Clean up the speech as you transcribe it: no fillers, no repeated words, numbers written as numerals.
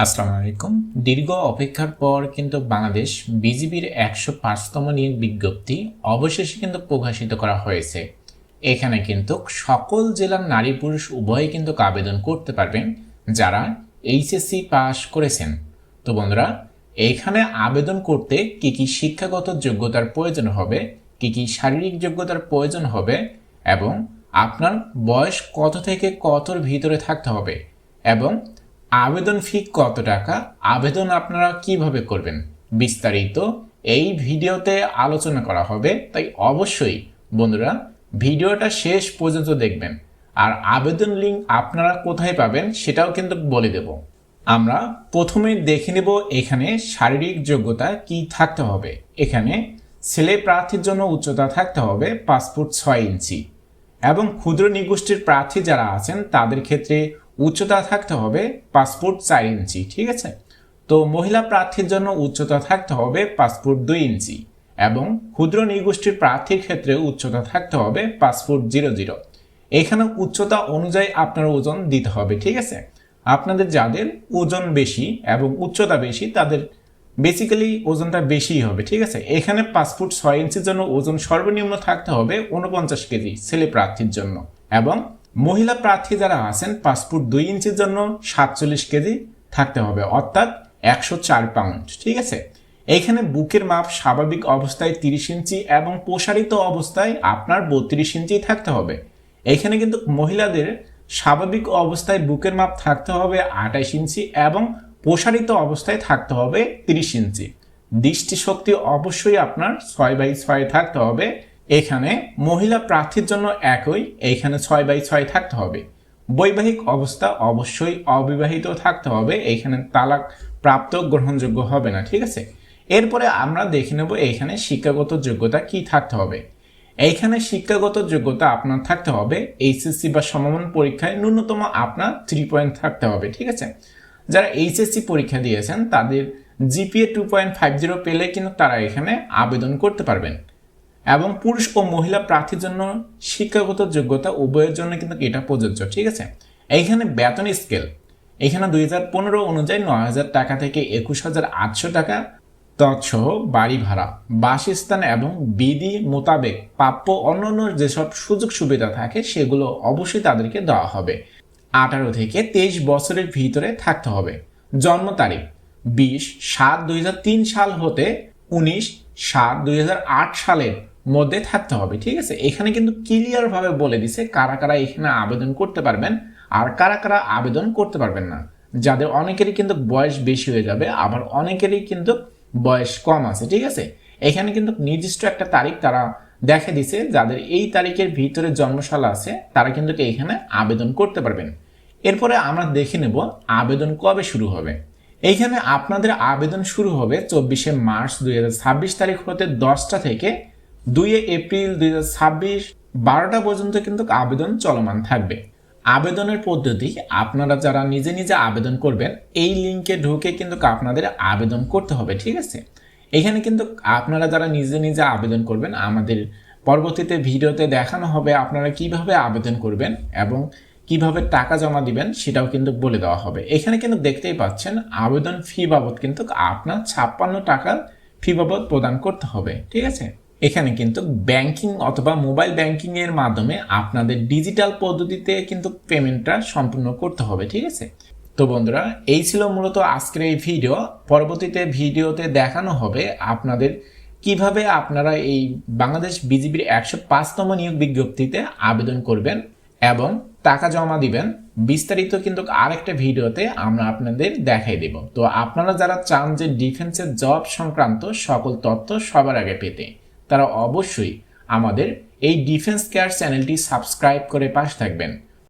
আসসালামু আলাইকুম। দীর্ঘ অপেক্ষার পর কিন্তু বাংলাদেশ বিজিবির ১০৫তম নিয়োগ বিজ্ঞপ্তি অবশেষে কিন্তু প্রকাশিত করা হয়েছে। এখানে কিন্তু সকল জেলার নারী পুরুষ উভয়ে কিন্তু আবেদন করতে পারবেন যারা এইচএসসি পাস করেছেন। তো বন্ধুরা, এখানে আবেদন করতে কি কি শিক্ষাগত যোগ্যতার প্রয়োজন হবে, কি কি শারীরিক যোগ্যতার প্রয়োজন হবে এবং আপনার বয়স কত থেকে কতর ভিতরে থাকতে হবে এবং আবেদন ফি কত টাকা, আবেদন আপনারা কিভাবে করবেন, বিস্তারিত এই ভিডিওতে আলোচনা করা হবে। তাই অবশ্যই বন্ধুরা ভিডিওটা শেষ পর্যন্ত দেখবেন। আর আবেদন লিঙ্ক আপনারা কোথায় পাবেন সেটাও কিন্তু বলে দেব। আমরা প্রথমে দেখে নেব এখানে শারীরিক যোগ্যতা কি থাকতে হবে। এখানে ছেলে প্রার্থীর জন্য উচ্চতা থাকতে হবে 5 ফুট 6 ইঞ্চি এবং ক্ষুদ্র নিগোষ্ঠীর প্রার্থী যারা আছেন তাদের ক্ষেত্রে উচ্চতা থাকতে হবে 5 ফুট 4 ইঞ্চি। ঠিক আছে, তো মহিলা প্রার্থীর জন্য উচ্চতা থাকতে হবে 5 ফুট 2 ইঞ্চি এবং ক্ষুদ্র নিগোষ্ঠীর প্রার্থীর ক্ষেত্রে উচ্চতা থাকতে হবে 5 ফুট 00। এখানে উচ্চতা অনুযায়ী আপনার ওজন দিতে হবে। ঠিক আছে, আপনাদের যাদের ওজন বেশি এবং উচ্চতা বেশি তাদের বেসিক্যালি ওজনটা বেশিই হবে। ঠিক আছে, এখানে 5 ফুট 6 ইঞ্চির জন্য ওজন সর্বনিম্ন থাকতে হবে 49 কেজি ছেলে প্রার্থীর জন্য এবং মহিলা প্রার্থী যারা আছেন 5 ফুট 2 ইঞ্চির জন্য 47 কেজি থাকতে হবে, অর্থাৎ 104 পাউন্ড। ঠিক আছে, এইখানে বুকের মাপ স্বাভাবিক অবস্থায় 30 ইঞ্চি এবং প্রসারিত অবস্থায় আপনার 32 ইঞ্চি থাকতে হবে। এখানে কিন্তু মহিলাদের স্বাভাবিক অবস্থায় বুকের মাপ থাকতে হবে 28 ইঞ্চি এবং প্রসারিত অবস্থায় থাকতে হবে 30 ইঞ্চি। দৃষ্টিশক্তি অবশ্যই আপনার 6/6 থাকতে হবে। এখানে মহিলা প্রার্থীর জন্য একই, এইখানে 6/6 থাকতে হবে। বৈবাহিক অবস্থা অবশ্যই অবিবাহিত থাকতে হবে, এইখানে তালাক প্রাপ্ত গ্রহণযোগ্য হবে না। ঠিক আছে, এরপরে আমরা দেখে নেব এইখানে শিক্ষাগত যোগ্যতা কি থাকতে হবে। এইখানে শিক্ষাগত যোগ্যতা আপনার থাকতে হবে এইচএসসি বা সমমান পরীক্ষায় ন্যূনতম আপনার 3 পয়েন্ট থাকতে হবে। ঠিক আছে, যারা এইচএসসি পরীক্ষা দিয়েছেন তাদের জিপিএ 2.50 পেলে কিন্তু তারা এখানে আবেদন করতে পারবেন এবং পুরুষ ও মহিলা প্রার্থীর জন্য শিক্ষাগত যোগ্যতা উভয়ের জন্য কিন্তু এটা প্রযোজ্য। ঠিক আছে, এইখানে বেতন স্কেল এখানে 2015 অনুযায়ী 9,000 টাকা থেকে 21,800 টাকা তৎসহ বাড়ি ভাড়া, বাসস্থান এবং বিধি মোতাবেক প্রাপ্য অন্যান্য যেসব সুযোগ সুবিধা থাকে সেগুলো অবশ্যই তাদেরকে দেওয়া হবে। 18 থেকে 23 বছরের ভিতরে থাকতে হবে। জন্ম তারিখ 20/7/2003 সাল হতে 19/7/2008 সালের মধ্যে থাকতে হবে। ঠিক আছে, এখানে কিন্তু ক্লিয়ার ভাবে বলে দিছে কারা কারা এখানে আবেদন করতে পারবেন আর কারা কারা আবেদন করতে পারবেন না। যাদের অনেকেরই কিন্তু বয়স বেশি হয়ে যাবে, আবার অনেকেরই কিন্তু বয়স কম আছে। ঠিক আছে, এখানে কিন্তু নির্দিষ্ট একটা তারিখ তারা দেখে দিছে, যাদের এই তারিখের ভিতরে জন্মসাল আছে তারা কিন্তু এখানে আবেদন করতে পারবেন। এরপরে আমরা দেখে নেব আবেদন কবে শুরু হবে। এইখানে আপনাদের আবেদন শুরু হবে 24 মার্চ 2026 তারিখ হতে 10টা থেকে 2 এপ্রিল 2026 12টা পর্যন্ত কিন্তু আবেদন চলমান থাকবে। আবেদনের পদ্ধতি আপনারা যারা নিজে নিজে আবেদন করবেন এই লিঙ্কে ঢুকে কিন্তু আপনাদের আবেদন করতে হবে। ঠিক আছে, এখানে কিন্তু আপনারা যারা নিজে নিজে আবেদন করবেন আমাদের পরবর্তীতে ভিডিওতে দেখানো হবে আপনারা কিভাবে আবেদন করবেন এবং কিভাবে টাকা জমা দিবেন সেটাও কিন্তু বলে দেওয়া হবে। এখানে কিন্তু দেখতেই পাচ্ছেন আবেদন ফি বাবদ কিন্তু আপনার 56 টাকা ফি বাবদ প্রদান করতে হবে। ঠিক আছে, এখানে কিন্তু ব্যাংকিং অথবা মোবাইল ব্যাংকিং এর মাধ্যমে আপনাদের ডিজিটাল পদ্ধতিতে কিন্তু পেমেন্টটা সম্পূর্ণ করতে হবে। ঠিক আছে, তো বন্ধুরা এই ছিল মূলত আজকের এই ভিডিও। পরবর্তীতে ভিডিওতে দেখানো হবে আপনাদের কিভাবে আপনারা এই বাংলাদেশ বিজিবির 105তম নিয়োগ বিজ্ঞপ্তিতে আবেদন করবেন এবং টাকা জমা দিবেন। বিস্তারিত কিন্তু আরেকটা ভিডিওতে আমরা আপনাদের দেখাই দেব। তো আপনারা যারা চান যে ডিফেন্সের জব সংক্রান্ত সকল তথ্য সবার আগে পেতে তারা অবশ্যই আমাদের এই ডিফেন্স কেয়ার চ্যানেলটি সাবস্ক্রাইব করে পাশে থাকবেন।